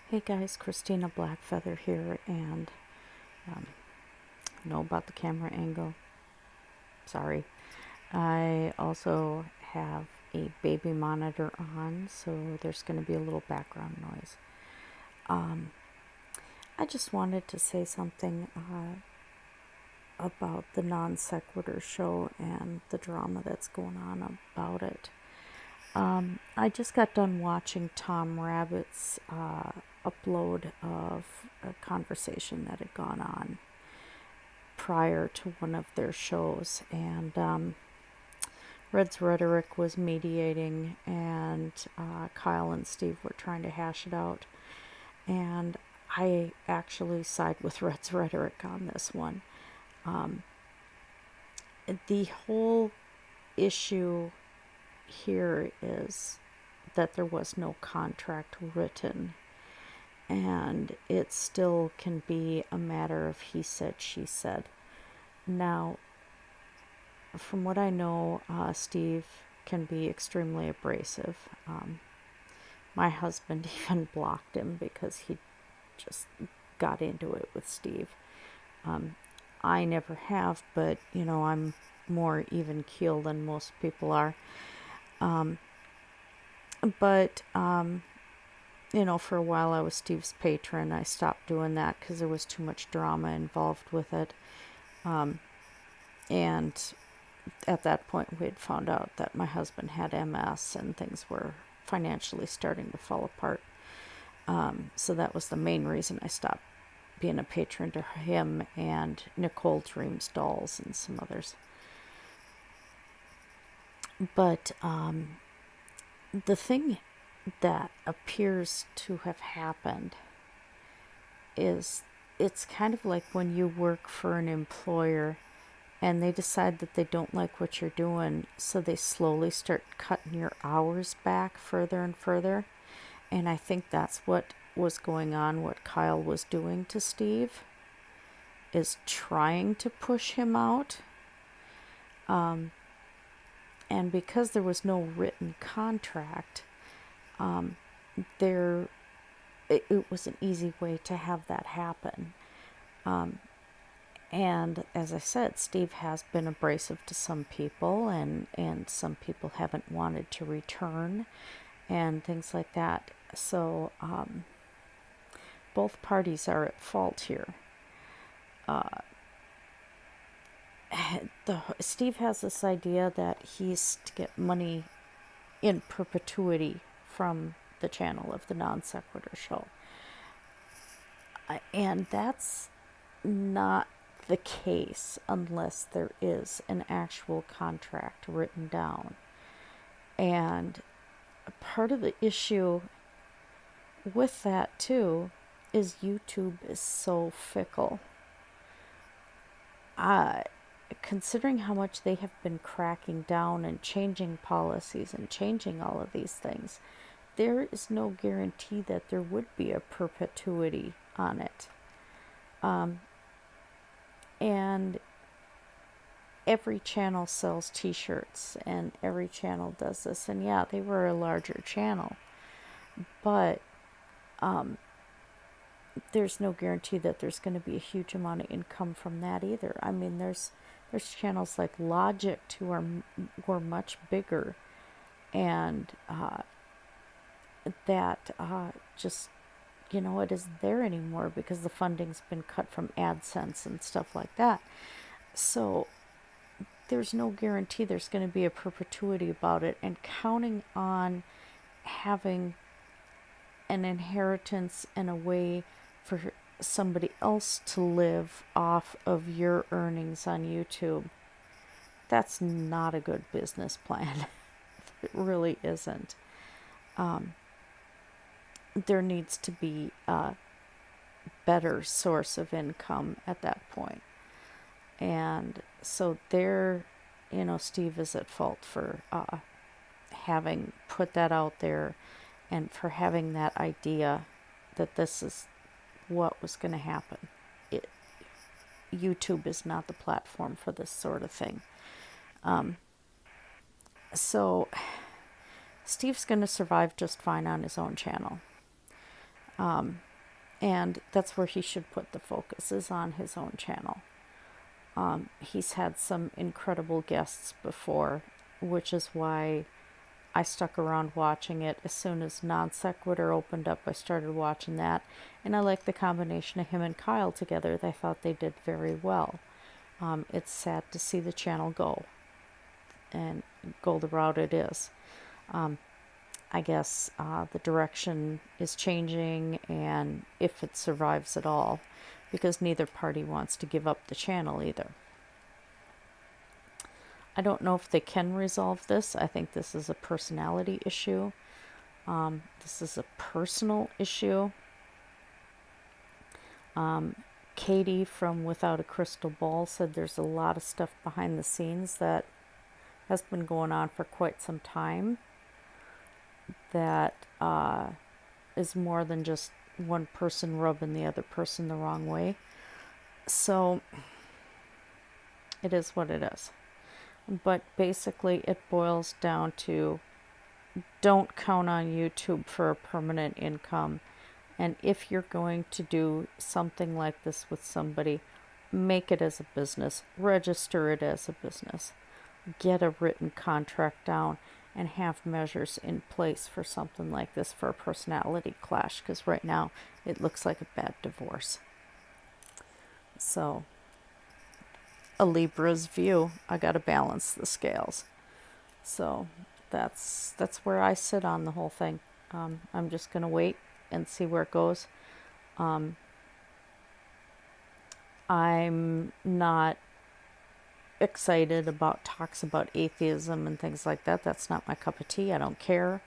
Hey guys, Christina Blackfeather here, and know about the camera angle. Sorry. I also have a baby monitor on, so there's going to be a little background noise. I just wanted to say something about the Non-sequitor show and the drama that's going on about it. I just got done watching Tom Rabbit's upload of a conversation that had gone on prior to one of their shows, and Red's Rhetoric was mediating, and Kyle and Steve were trying to hash it out, and I actually side with Red's Rhetoric on this one. The whole issue here is that there was no contract written, and it still can be a matter of he said, she said. Now, from what I know, Steve can be extremely abrasive. My husband even blocked him because he just got into it with Steve. I never have, but I'm more even keel than most people are. But for a while I was Steve's patron. I stopped doing that because there was too much drama involved with it. And at that point, we had found out that my husband had MS and things were financially starting to fall apart. So that was the main reason I stopped being a patron to him and Nicole Dreams Dolls and some others. But the thing that appears to have happened is it's kind of like when you work for an employer and they decide that they don't like what you're doing, so they slowly start cutting your hours back further and further. And I think that's what was going on, what Kyle was doing to Steve, is trying to push him out. And because there was no written contract, it was an easy way to have that happen. And as I said, Steve has been abrasive to some people, and some people haven't wanted to return and things like that. So both parties are at fault here. Steve has this idea that he's to get money in perpetuity from the channel of the Non-sequitor show. And that's not the case unless there is an actual contract written down. And part of the issue with that too is YouTube is so fickle. Considering how much they have been cracking down and changing policies and changing all of these things, there is no guarantee that there would be a perpetuity on it. And every channel sells t-shirts, and every channel does this. And yeah, they were a larger channel, but there's no guarantee that there's going to be a huge amount of income from that either. I mean, there's channels like Logic who were much bigger, and that just it isn't there anymore because the funding's been cut from AdSense and stuff like that. So there's no guarantee there's going to be a perpetuity about it, and counting on having an inheritance and a way for somebody else to live off of your earnings on YouTube, that's not a good business plan. It really isn't. There needs to be a better source of income at that point. And so Steve is at fault for having put that out there and for having that idea that this is what was going to happen. YouTube is not the platform for this sort of thing. So Steve's going to survive just fine on his own channel. And that's where he should put the focus, is on his own channel. He's had some incredible guests before, which is why I stuck around watching it. As soon as Non-sequitor opened up, I started watching that, and I like the combination of him and Kyle together. I thought they did very well. It's sad to see the channel go and go the route it is. I guess the direction is changing, and if it survives at all, because neither party wants to give up the channel either. I don't know if they can resolve this. I think this is a personality issue. This is a personal issue. Katie from Without a Crystal Ball said there's a lot of stuff behind the scenes that has been going on for quite some time that is more than just one person rubbing the other person the wrong way. So it is what it is. But basically it boils down to, don't count on YouTube for a permanent income. And if you're going to do something like this with somebody, make it as a business, register it as a business, get a written contract down, and have measures in place for something like this, for a personality clash, because right now it looks like a bad divorce. So, a Libra's view, I got to balance the scales. So that's where I sit on the whole thing. I'm just going to wait and see where it goes. I'm not excited about talks about atheism and things like that. That's not my cup of tea. I don't care.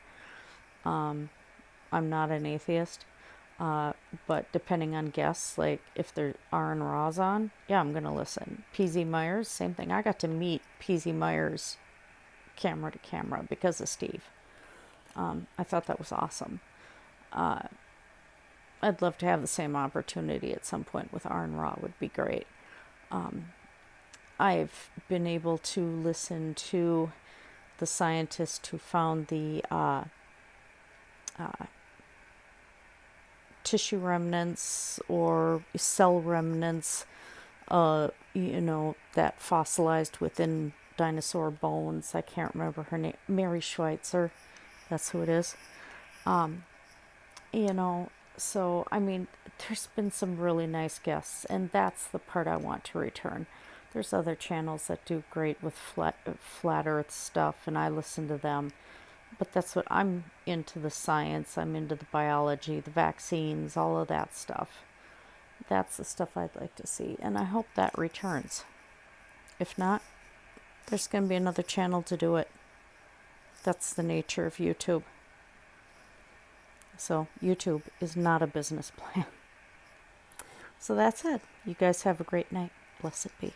I'm not an atheist. But depending on guests, like if there are and Raws on, yeah, I'm going to listen. PZ Myers, same thing. I got to meet PZ Myers camera to camera because of Steve. I thought that was awesome. I'd love to have the same opportunity at some point with Arn Ra, would be great. I've been able to listen to the scientist who found the tissue remnants or cell remnants, that fossilized within dinosaur bones. I can't remember her name. Mary Schweitzer, that's who it is. So, I mean, there's been some really nice guests, and that's the part I want to return. There's other channels that do great with flat earth stuff, and I listen to them. But that's what I'm into, the science, I'm into the biology, the vaccines, all of that stuff. That's the stuff I'd like to see, and I hope that returns. If not, there's going to be another channel to do it. That's the nature of YouTube. So YouTube is not a business plan. So that's it. You guys have a great night. Blessed be.